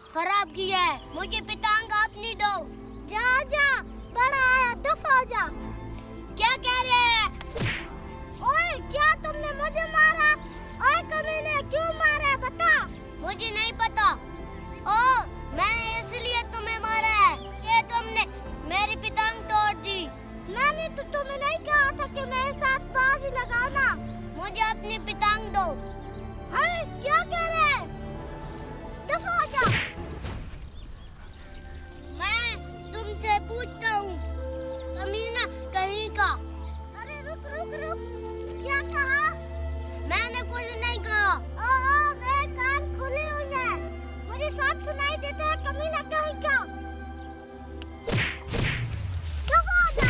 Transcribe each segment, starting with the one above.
खराब किया है। मुझे पतंग आप नहीं दो। जा जा, बड़ा आया, दफा हो जा। क्या कह रहे हैं? ओए, क्या तुमने मुझे मारा? ओए कमीने, क्यों मारा बता। मुझे नहीं पता। ओ, मैंने इसलिए तुम्हें मारा है कि तुमने मेरी पतंग तोड़ दी। मैंने तो तुम्हें नहीं कहा था कि मेरे साथ बाजी लगाना। मुझे अपनी पतंग दो। अरे क्या कह रहे हैं? दफा हो जा। मैं तुमसे पूछता हूँ, कमीना कहीं का। अरे रुक रुक रुक, क्या कहा? मैंने कुछ नहीं कहा। ओह, मेरे कान खुले हुए हैं, मुझे सब सुनाई देता है। कमीना कहीं का। दफा हो जा।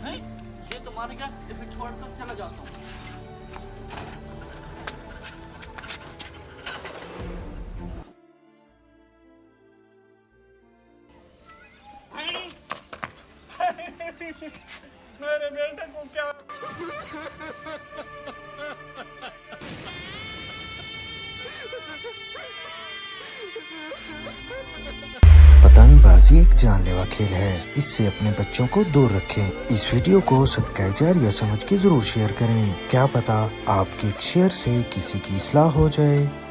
नहीं, ये तुम्हारे क्या, इसे छोड़कर चला जाता हूँ। मेरे बेटे को क्या पतंगबाजी एक जानलेवा खेल है, इससे अपने बच्चों को दूर रखें। इस वीडियो को सदका जारिया समझ के जरूर शेयर करें। क्या पता आपके एक शेयर से किसी की इस्लाह हो जाए।